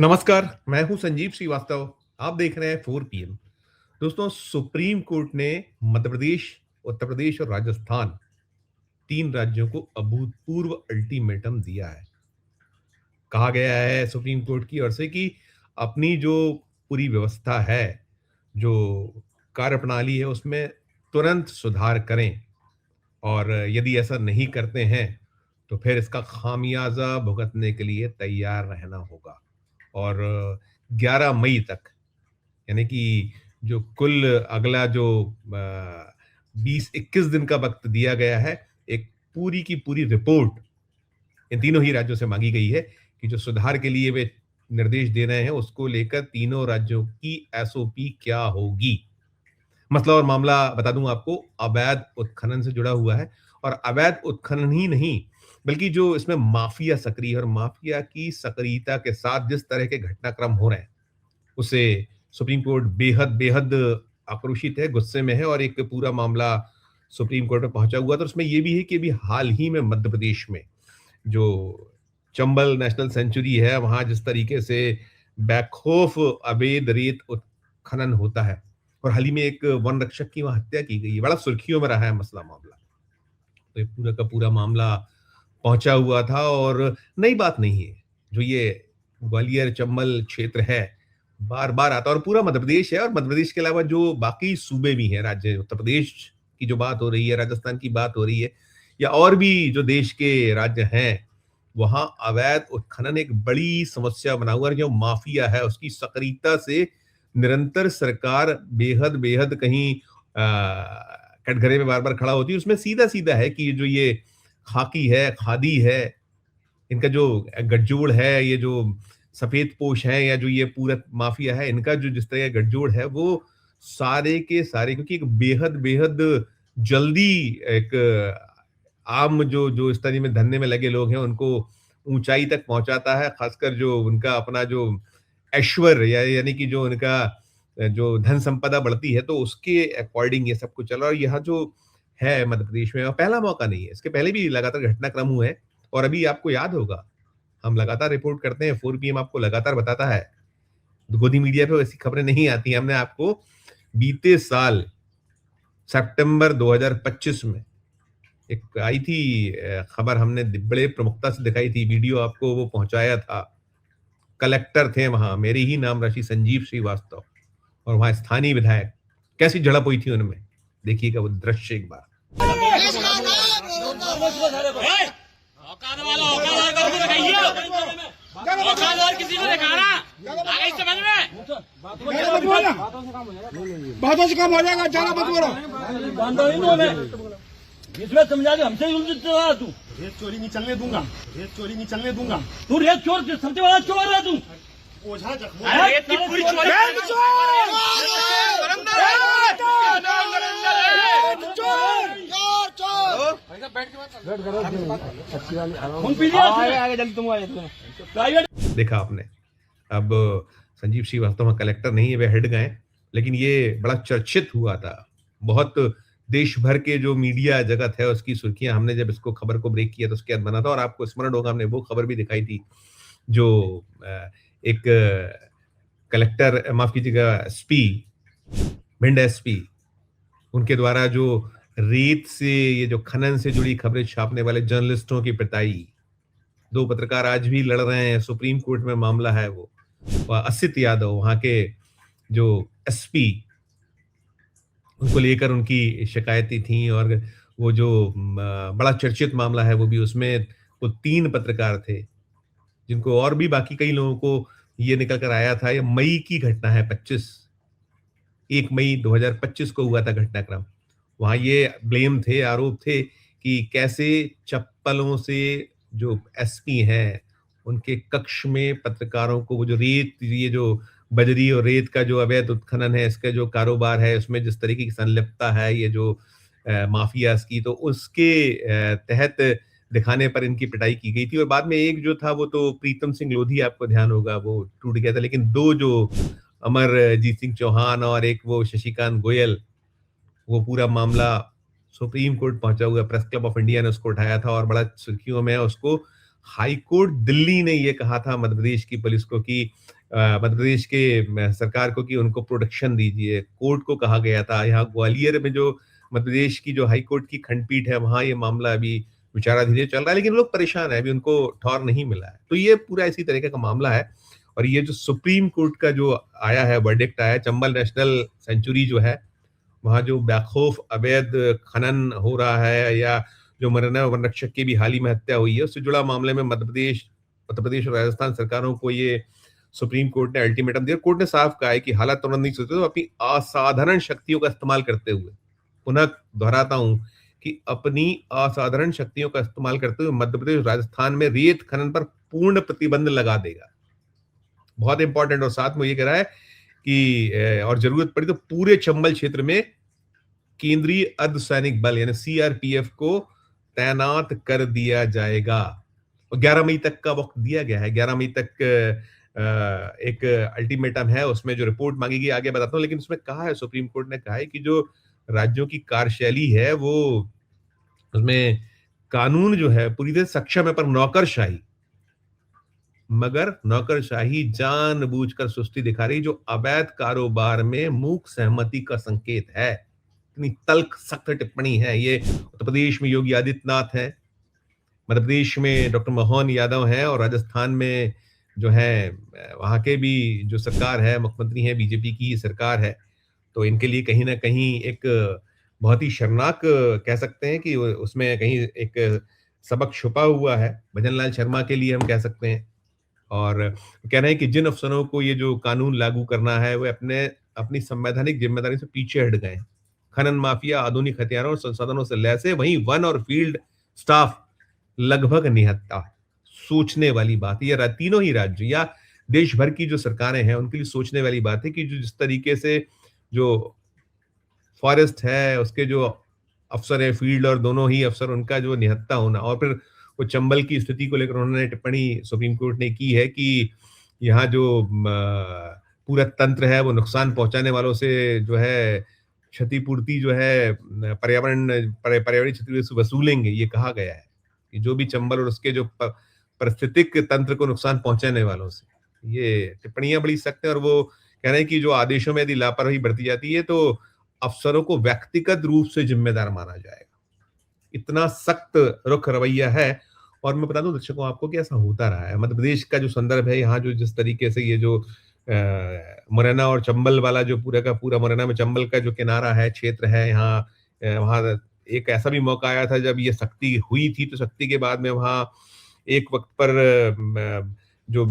नमस्कार, मैं हूं संजीव श्रीवास्तव। आप देख रहे हैं 4 पीएम। दोस्तों, सुप्रीम कोर्ट ने मध्य प्रदेश, उत्तर प्रदेश और राजस्थान 3 राज्यों को अभूतपूर्व अल्टीमेटम दिया है। कहा गया है सुप्रीम कोर्ट की ओर से कि अपनी जो पूरी व्यवस्था है, जो कार्यप्रणाली है, उसमें तुरंत सुधार करें और यदि ऐसा नहीं करते हैं, तो फिर इसका खामियाजा भुगतने के लिए तैयार रहना होगा। और 11 मई तक, यानी कि जो कुल अगला जो 20-21 दिन का वक्त दिया गया है, एक पूरी की पूरी रिपोर्ट इन तीनों ही राज्यों से मांगी गई है कि जो सुधार के लिए वे निर्देश दे रहे हैं, उसको लेकर तीनों राज्यों की एसओपी क्या होगी। मसला और मामला बता दूं आपको, अवैध उत्खनन से जुड़ा हुआ है। और अवैध उत्खनन ही नहीं, बल्कि जो इसमें माफिया सक्रिय है और माफिया की सक्रियता के साथ जिस तरह के घटनाक्रम हो रहे हैं, उससे सुप्रीम कोर्ट बेहद बेहद आक्रोशित है, गुस्से में है। और एक पूरा मामला सुप्रीम कोर्ट में पहुंचा हुआ था। उसमें यह भी है कि अभी हाल ही में मध्य प्रदेश में जो चंबल नेशनल सेंचुरी है, वहां जिस तरीके से बेखौफ अवैध रेत उत्खनन होता है, और हाल ही में एक वन रक्षक की वहां हत्या की गई है, बड़ा सुर्खियों में रहा है मसला मामला। तो ये पूरा का पूरा मामला पहुंचा हुआ था और नई बात नहीं है। जो ये ग्वालियर चंबल क्षेत्र है, बार बार आता है, और पूरा मध्य प्रदेश है। और मध्य प्रदेश के अलावा जो बाकी सूबे भी हैं, राज्य उत्तर प्रदेश की जो बात हो रही है, राजस्थान की बात हो रही है, या और भी जो देश के राज्य हैं, वहां अवैध उत्खनन एक बड़ी समस्या बना हुआ है। जो माफिया है, उसकी सक्रियता से निरंतर सरकार बेहद बेहद कहीं कटघरे में बार बार खड़ा होती है। उसमें सीधा सीधा है कि जो ये खाकी है, खादी है, इनका जो गठजोड़ है, ये जो सफेद पोश है, या जो ये पूरा माफिया है, इनका जो जिस तरह का गठजोड़ है, वो सारे के सारे, क्योंकि एक बेहद बेहद जल्दी एक आम जो जो इस तरह में धंधे में लगे लोग हैं, उनको ऊंचाई तक पहुंचाता है। खासकर जो उनका अपना जो ऐश्वर्य यानी कि जो उनका जो धन संपदा बढ़ती है, तो उसके अकॉर्डिंग ये सब कुछ चल रहा है। और यहाँ जो है मध्य प्रदेश में, और पहला मौका नहीं है, इसके पहले भी लगातार घटनाक्रम हुए हैं। और अभी आपको याद होगा, हम लगातार रिपोर्ट करते हैं, 4 पीएम आपको लगातार बताता है, गोदी मीडिया पे वैसी खबरें नहीं आती। हमने आपको बीते साल सितंबर 2025 में एक आई थी खबर, हमने बड़े प्रमुखता से दिखाई थी, वीडियो आपको वो पहुंचाया था। कलेक्टर थे वहां, मेरी ही नाम राशि संजीव श्रीवास्तव, और वहां स्थानीय विधायक, कैसी झड़प हुई थी उनमें। देखिएगा वो दृश्य एक बार। बातों से काम हो जाएगा, ज्यादा मत बोलो। इसमें समझा के हमसे ही तू रेत चोरी नहीं चलने दूंगा, रेत चोरी नहीं चलने दूंगा। तू रेत चोर, सबसे बड़ा चोर है तू। ओझा रेत की पूरी चोरी, देखा आपने। अब संजीव श्रीवास्तव कलेक्टर नहीं है, वे हेड गए, लेकिन ये बड़ा चर्चित हुआ था। बहुत देश भर के जो मीडिया जगत है, उसकी सुर्खियां, हमने जब इसको खबर को ब्रेक किया तो उसके बाद बना था। और आपको स्मरण होगा, हमने वो खबर भी दिखाई थी जो एक कलेक्टर, माफ कीजिएगा, एसपी, भिंड एसपी, उनके द्वारा जो रेत से, ये जो खनन से जुड़ी खबरें छापने वाले जर्नलिस्टों की पिटाई। 2 पत्रकार आज भी लड़ रहे हैं, सुप्रीम कोर्ट में मामला है। वो असित यादव, वहां के जो एसपी, उनको लेकर उनकी शिकायतें थी। और वो जो बड़ा चर्चित मामला है, वो भी, उसमें वो 3 पत्रकार थे, जिनको और भी बाकी कई लोगों को ये निकल कर आया था। ये मई की घटना है, 1 मई 2025 को हुआ था घटनाक्रम। वहां ये ब्लेम थे, आरोप थे कि कैसे चप्पलों से जो एसपी हैं, उनके कक्ष में पत्रकारों को वो जो रेत, ये जो बजरी और रेत का जो अवैध उत्खनन है, इसका जो कारोबार है, उसमें जिस तरीके की संलिप्तता है, ये जो माफियाज की, तो उसके तहत दिखाने पर इनकी पिटाई की गई थी। और बाद में एक जो था, वो तो प्रीतम सिंह लोधी, आपको ध्यान होगा, वो टूट गया था। लेकिन 2 जो अमरजीत सिंह चौहान और एक वो शशिकांत गोयल, वो पूरा मामला सुप्रीम कोर्ट पहुंचा हुआ। प्रेस क्लब ऑफ इंडिया ने उसको उठाया था और बड़ा सुर्खियों में है। उसको हाई कोर्ट दिल्ली ने ये कहा था मध्य प्रदेश की पुलिस को कि मध्य प्रदेश के सरकार को कि उनको प्रोटेक्शन दीजिए। कोर्ट को कहा गया था। यहाँ ग्वालियर में जो मध्य प्रदेश की जो हाई कोर्ट की खंडपीठ है, वहाँ ये मामला अभी विचाराधीन चल रहा है, लेकिन लोग परेशान है, अभी उनको ठौर नहीं मिला है। तो ये पूरा इसी तरीके का मामला है। और ये जो सुप्रीम कोर्ट का जो आया है, वर्डिक्ट आया है, चंबल नेशनल सेंचुरी जो है, वहाँ जो बेखौफ अवैध खनन हो रहा है, या जो मुरैना वन रक्षक की भी हाल ही में हत्या हुई है, उससे जुड़ा मामले में उत्तर प्रदेश और राजस्थान सरकारों को ये सुप्रीम कोर्ट ने अल्टीमेटम दिया। कोर्ट ने साफ कहा है कि हालात तुरंत नहीं सुधरे तो अपनी असाधारण शक्तियों का इस्तेमाल करते हुए, पुनः दोहराता हूं कि अपनी असाधारण शक्तियों का इस्तेमाल करते हुए मध्य प्रदेश राजस्थान में रेत खनन पर पूर्ण प्रतिबंध लगा देगा। बहुत इंपॉर्टेंट। और साथ में ये कह रहा है कि और जरूरत पड़ी तो पूरे चंबल क्षेत्र में केंद्रीय अर्धसैनिक बल यानी सीआरपीएफ को तैनात कर दिया जाएगा। और 11 मई तक का वक्त दिया गया है। 11 मई तक एक अल्टीमेटम है, उसमें जो रिपोर्ट मांगी गई आगे बताता हूं। लेकिन उसमें कहा है, सुप्रीम कोर्ट ने कहा है कि जो राज्यों की कार्यशैली है वो, उसमें कानून जो है पूरी तरह सक्षम है, पर नौकरशाही जानबूझकर सुस्ती दिखा रही, जो अवैध कारोबार में मूक सहमति का संकेत है। इतनी तल्ख सख्त टिप्पणी है ये। उत्तर प्रदेश में योगी आदित्यनाथ है, मध्य प्रदेश में डॉक्टर मोहन यादव हैं, और राजस्थान में जो है वहां के भी जो सरकार है, मुख्यमंत्री हैं, बीजेपी की सरकार है। तो इनके लिए कहीं ना कहीं एक बहुत ही शर्मनाक कह सकते हैं कि उसमें कहीं एक सबक छुपा हुआ है। भजन लाल शर्मा के लिए हम कह सकते हैं। और कह रहे हैं कि जिन अफसरों को ये जो कानून लागू करना है वे अपनी संवैधानिक जिम्मेदारी से पीछे हट गए। खनन माफिया आधुनिक हथियारों और संसाधनों से लैस है, वहीं वन और फील्ड स्टाफ लगभग निहत्ता है। सोचने वाली बात, ये तीनों ही राज्य या देश भर की जो सरकारें हैं उनके लिए सोचने वाली बात है कि जो जिस तरीके से जो फॉरेस्ट है उसके जो अफसर है, फील्ड और दोनों ही अफसर, उनका जो निहत्ता होना। और फिर वो चंबल की स्थिति को लेकर उन्होंने टिप्पणी सुप्रीम कोर्ट ने की है कि यहाँ जो पूरा तंत्र है वो नुकसान पहुंचाने वालों से जो है क्षतिपूर्ति जो है पर्यावरणीय क्षति से वसूलेंगे। ये कहा गया है कि जो भी चंबल और उसके जो पारिस्थितिक तंत्र को नुकसान पहुंचाने वालों से, ये टिप्पणियां बड़ी सख्त है। और वो कह रहे हैं कि जो आदेशों में यदि लापरवाही बरती जाती है तो अफसरों को व्यक्तिगत रूप से जिम्मेदार माना जाएगा। इतना सख्त रुख रवैया है। और मैं बता दूं दर्शकों आपको कि ऐसा होता रहा है। मध्य प्रदेश का जो संदर्भ है, यहाँ जो जिस तरीके से ये जो मुरैना और चंबल वाला जो पूरा का पूरा मुरैना में चंबल का जो किनारा है, क्षेत्र है, यहाँ वहाँ एक ऐसा भी मौका आया था जब ये सख्ती हुई थी। तो सख्ती के बाद में वहाँ एक वक्त पर जो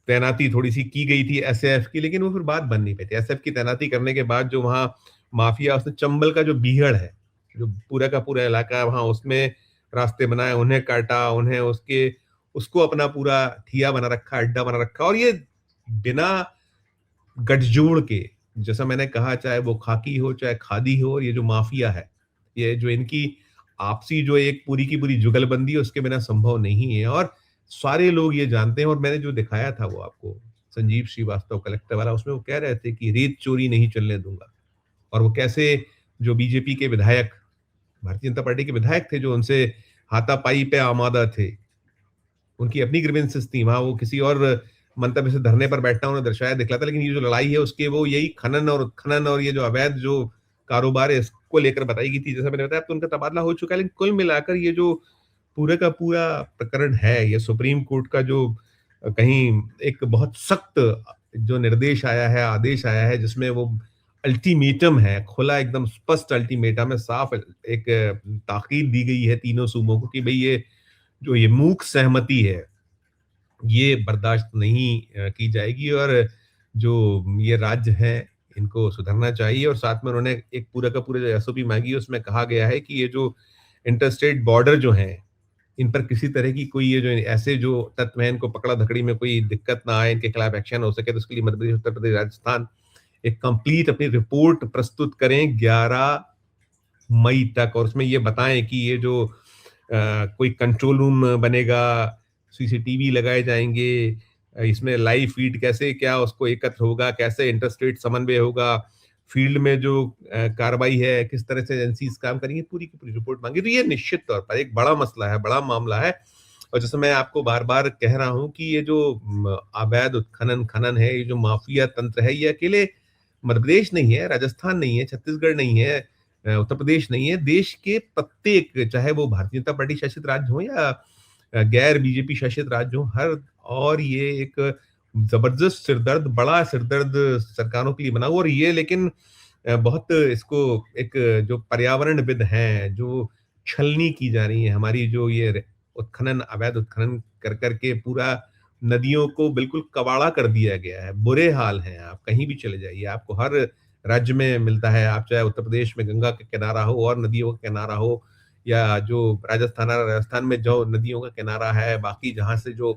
तैनाती थोड़ी सी की गई थी एसएफ की, लेकिन वो फिर बात बन नहीं पाई थी। एसएफ की तैनाती करने के बाद जो वहाँ माफिया, उसने चंबल का जो बीहड़ है, जो पूरा का पूरा इलाका है, वहाँ उसमें रास्ते बनाए, उन्हें काटा, उन्हें उसको अपना पूरा ठिया बना रखा, अड्डा बना रखा। और ये बिना गठजोड़ के, जैसा मैंने कहा, चाहे वो खाकी हो चाहे खादी हो, ये जो माफिया है, ये जो इनकी आपसी जो एक पूरी की पूरी जुगलबंदी है, उसके बिना संभव नहीं है। और सारे लोग ये जानते हैं। और मैंने जो दिखाया था वो आपको, संजीव श्रीवास्तव कलेक्टर वाला, उसमें वो कह रहे थे कि रेत चोरी नहीं चलने दूंगा। और वो कैसे जो बीजेपी के विधायक, भारतीय जनता पार्टी के विधायक थे, जो उनसे हाथापाई पे आमादा थे, उनकी अपनी ग्रीवेंसेस थी, वहां वो किसी और मंतव्य से धरने पर बैठना उन्हें दर्शाया दिखलाता। लेकिन ये जो लड़ाई है उसके वो यही खनन और ये जो अवैध जो कारोबार है इसको लेकर बताई गई थी। जैसा मैंने बताया, तो उनका तबादला हो चुका है। लेकिन कुल मिलाकर ये जो पूरे का पूरा प्रकरण है, ये सुप्रीम कोर्ट का जो कहीं एक बहुत सख्त जो निर्देश आया है, आदेश आया है, जिसमें वो अल्टीमेटम है, खुला एकदम स्पष्ट अल्टीमेटम है, साफ एक ताकीद दी गई है तीनों सूबों को कि भाई ये मूक सहमति है, ये बर्दाश्त नहीं की जाएगी। और जो ये राज्य हैं इनको सुधरना चाहिए। और साथ में उन्होंने एक पूरा का पूरा जो एसओपी मांगी है, उसमें कहा गया है कि ये जो इंटरस्टेट बॉर्डर जो हैं, इन पर किसी तरह की कोई ये जो ऐसे जो तत्व हैं, इनको पकड़ा धकड़ी में कोई दिक्कत ना आए, इनके खिलाफ एक्शन हो सके। तो उसके लिए मध्य प्रदेश, उत्तर प्रदेश, राजस्थान एक कंप्लीट अपनी रिपोर्ट प्रस्तुत करें 11 मई तक। और उसमें ये बताएं कि ये जो कोई कंट्रोल रूम बनेगा, सीसीटीवी लगाए जाएंगे, इसमें लाइव फीड कैसे क्या उसको एकत्र होगा, कैसे इंटरस्टेट समन्वय होगा, फील्ड में जो कार्रवाई है, किस तरह से एजेंसीज काम करेंगी, पूरी की पूरी रिपोर्ट मांगी। तो ये निश्चित तौर पर एक बड़ा मसला है, बड़ा मामला है। और जैसे मैं आपको बार-बार कह रहा हूँ कि ये जो अवैध उत्खनन, खनन है, ये जो माफिया तंत्र है, ये अकेले मध्य प्रदेश नहीं है, राजस्थान नहीं है, छत्तीसगढ़ नहीं है, उत्तर प्रदेश नहीं है, देश के प्रत्येक, चाहे वो भारतीय जनता पार्टी शासित राज्य हो या गैर बीजेपी शासित राज्य हो, हर और ये एक जबरदस्त सिरदर्द, बड़ा सिरदर्द सरकारों के लिए बना हुआ और ये लेकिन बहुत इसको एक जो पर्यावरणविद हैं, जो छलनी की जा रही है, हमारी जो ये उत्खनन, अवैध उत्खनन कर के पूरा नदियों को बिल्कुल कबाड़ा कर दिया गया है। बुरे हाल हैं, आप कहीं भी चले जाइए, आपको हर राज्य में मिलता है। आप चाहे उत्तर प्रदेश में गंगा का किनारा हो और नदियों का किनारा हो या जो राजस्थान में जो नदियों का किनारा है, बाकी जहाँ से जो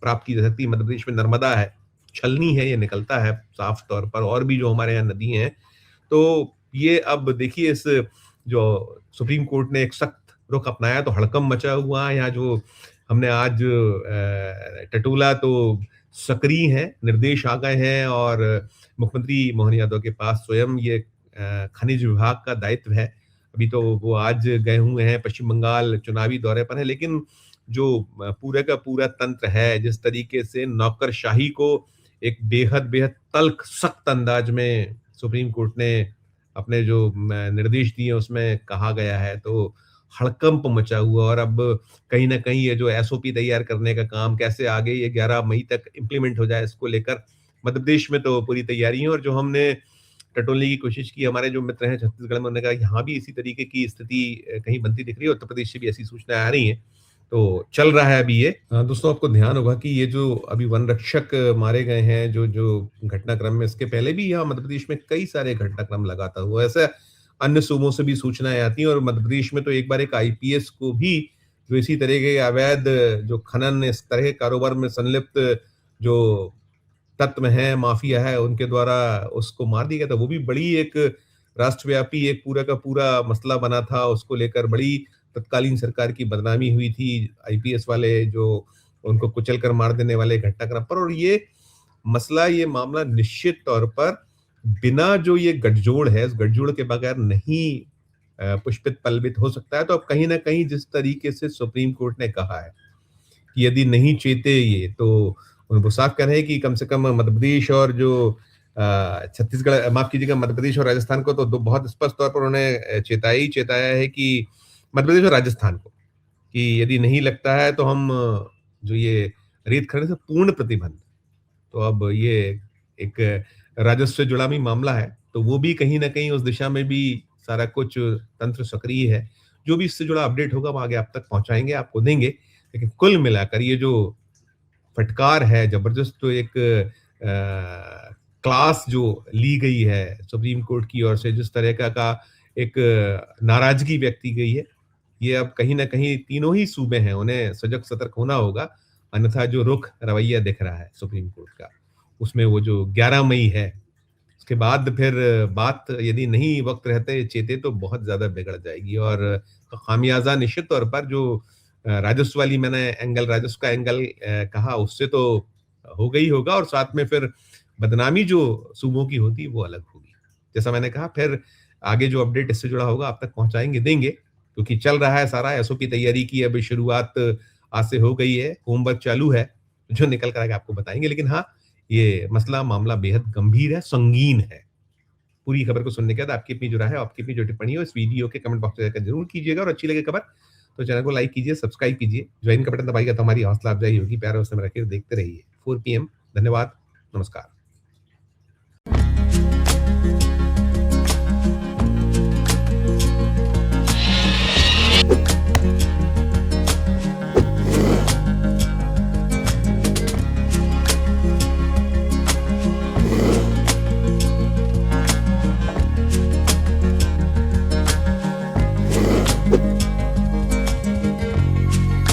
प्राप्त की जा सकती है, मध्य प्रदेश में नर्मदा है, छलनी है, ये निकलता है साफ तौर पर और भी जो हमारे यहाँ नदी हैं। तो ये अब देखिए इस जो सुप्रीम कोर्ट ने एक सख्त रुख अपनाया तो हड़कंप मचा हुआ है। यहाँ जो हमने आज टटोला तो सक्रिय हैं, निर्देश आ गए हैं और मुख्यमंत्री मोहन यादव के पास स्वयं ये खनिज विभाग का दायित्व है। अभी तो वो आज गए हुए हैं, पश्चिम बंगाल चुनावी दौरे पर है, लेकिन जो पूरा का पूरा तंत्र है, जिस तरीके से नौकरशाही को एक बेहद तल्ख सख्त अंदाज में सुप्रीम कोर्ट ने अपने जो निर्देश दिए उसमें कहा गया है, तो हड़कंप मचा हुआ और अब कहीं न कहीं ये जो एसओपी तैयार करने का काम कैसे आगे ये 11 मई तक इम्प्लीमेंट हो जाए, इसको लेकर मध्य प्रदेश में तो पूरी तैयारी है और जो हमने टटोलने की कोशिश की, हमारे जो मित्र हैं छत्तीसगढ़ में, उन्होंने कहा यहाँ भी इसी तरीके की स्थिति कहीं बनती दिख रही है, उत्तर प्रदेश से भी ऐसी सूचनाएं आ रही हैं। तो चल रहा है अभी ये। दोस्तों आपको ध्यान होगा कि ये जो अभी वन रक्षक मारे गए हैं, जो घटनाक्रम में, इसके पहले भी यहाँ मध्य प्रदेश में कई सारे घटनाक्रम लगाता हुआ, ऐसा अन्य सूबों से भी सूचनाएं आती हैं और मध्य प्रदेश में तो एक बार एक आईपीएस को भी जो इसी तरह के अवैध जो खनन, इस तरह के कारोबार में संलिप्त जो तत्व हैं, माफिया है, उनके द्वारा उसको मार दिया गया था। वो भी बड़ी एक राष्ट्रव्यापी एक पूरा का पूरा मसला बना था, उसको लेकर बड़ी तत्कालीन सरकार की बदनामी हुई थी आईपीएस वाले जो उनको कुचल कर मार देने वाले घटनाक्रम पर। और ये मसला, ये मामला निश्चित तौर पर बिना जो ये गठजोड़ है, इस गठजोड़ के बगैर नहीं पुष्पित पल्वित हो सकता है। तो अब कहीं ना कहीं जिस तरीके से सुप्रीम कोर्ट ने कहा है कि यदि नहीं चेते ये, तो उनको साफ कह रहे हैं कि कम से कम मध्य प्रदेश और जो छत्तीसगढ़, माफ कीजिएगा, मध्य प्रदेश और राजस्थान को तो बहुत स्पष्ट तौर पर उन्होंने चेताया है कि मध्य प्रदेश और राजस्थान को कि यदि नहीं लगता है तो हम जो ये रेत खनन से पूर्ण प्रतिबंध, तो अब ये एक राजस्व से जुड़ा भी मामला है, तो वो भी कहीं ना कहीं उस दिशा में भी सारा कुछ तंत्र सक्रिय है। जो भी इससे जुड़ा अपडेट होगा वो आगे आप तक पहुंचाएंगे, आपको देंगे। लेकिन कुल मिलाकर ये जो फटकार है जबरदस्त, तो एक क्लास जो ली गई है सुप्रीम कोर्ट की ओर से, जिस तरह का एक नाराजगी व्यक्त की गई है, ये अब कहीं ना कहीं तीनों ही सूबे हैं, उन्हें सजग सतर्क होना होगा। अन्यथा जो रुख रवैया दिख रहा है सुप्रीम कोर्ट का, उसमें वो जो 11 मई है, उसके बाद फिर बात यदि नहीं वक्त रहते चेते तो बहुत ज्यादा बिगड़ जाएगी और खामियाजा निश्चित तौर पर जो राजस्व वाली मैंने एंगल, राजस्व का एंगल कहा, उससे तो हो गई होगा और साथ में फिर बदनामी जो सूबों की होती वो अलग होगी। जैसा मैंने कहा, फिर आगे जो अपडेट इससे जुड़ा होगा आप तक पहुंचाएंगे, देंगे, क्योंकि चल रहा है सारा एसओपी तैयारी की अभी शुरुआत आज से हो गई है, होमवर्क चालू है, जो निकल कर आगे आपको बताएंगे। लेकिन हाँ, ये मसला मामला बेहद गंभीर है, संगीन है। पूरी खबर को सुनने के बाद आपकी अपनी जो राय है, आपकी अपनी जो टिप्पणी हो, इस वीडियो के कमेंट बॉक्स में जाकर जरूर कीजिएगा और अच्छी लगे खबर तो चैनल को लाइक कीजिए, सब्सक्राइब कीजिए, ज्वाइन का बटन दबाइएगा तो हमारी हौसला अफजाई होगी। प्यार उसमें रखिए, देखते रहिए 4 PM। धन्यवाद, नमस्कार।